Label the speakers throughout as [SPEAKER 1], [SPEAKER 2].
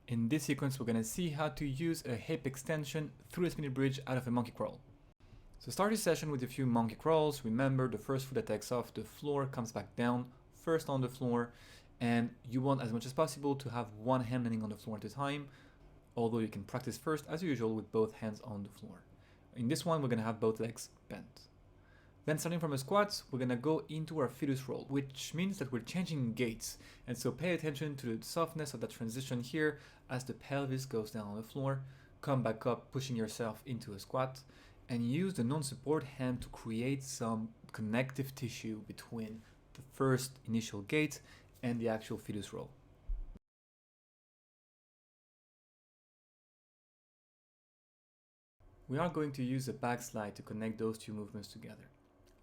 [SPEAKER 1] In this sequence, we're going to see how to use a hip extension through a spinny bridge out of a monkey crawl. So start your session with a few monkey crawls. Remember, the first foot that takes off the floor comes back down, first on the floor, and you want as much as possible to have one hand landing on the floor at a time, although you can practice first, as usual, with both hands on the floor. In this one, we're going to have both legs bent. Then starting from a squat, we're going to go into our Foetus Roll, which means that we're changing gaits. And so pay attention to the softness of that transition here as the pelvis goes down on the floor. Come back up, pushing yourself into a squat, and use the non-support hand to create some connective tissue between the first initial gait and the actual Foetus Roll. We are going to use a backslide to connect those two movements together.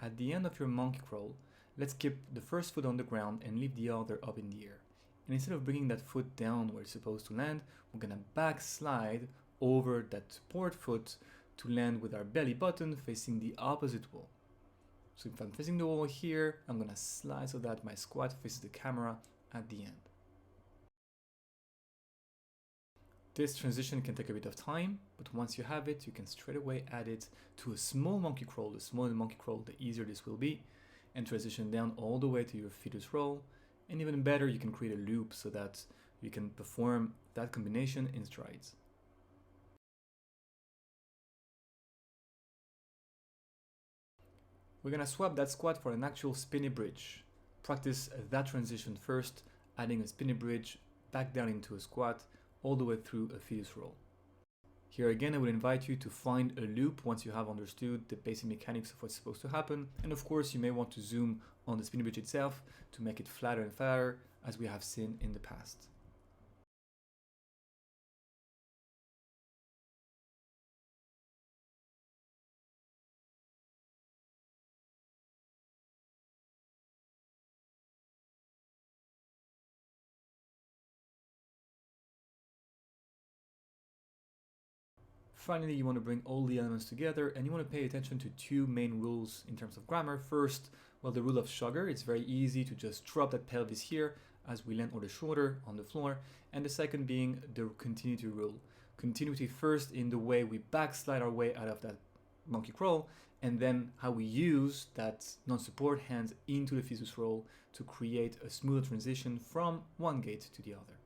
[SPEAKER 1] At the end of your monkey crawl, let's keep the first foot on the ground and leave the other up in the air. And instead of bringing that foot down where it's supposed to land, we're going to backslide over that support foot to land with our belly button facing the opposite wall. So if I'm facing the wall here, I'm going to slide so that my squat faces the camera at the end. This transition can take a bit of time, but once you have it, you can straight away add it to a small monkey crawl. The smaller the monkey crawl, the easier this will be, and transition down all the way to your Foetus Roll. And even better, you can create a loop so that you can perform that combination in strides. We're going to swap that squat for an actual spinny bridge. Practice that transition first, adding a spinny bridge back down into a squat, all the way through a Foetus Roll. Here again, I would invite you to find a loop once you have understood the basic mechanics of what's supposed to happen. And of course, you may want to zoom on the spinny bridge itself to make it flatter and flatter, as we have seen in the past. Finally, you want to bring all the elements together, and you want to pay attention to two main rules in terms of grammar. First, well, the rule of sugar. It's very easy to just drop that pelvis here as we land over the shoulder on the floor. And the second being the continuity rule. Continuity first in the way we backslide our way out of that monkey crawl, and then how we use that non-support hand into the Foetus Roll to create a smooth transition from one gait to the other.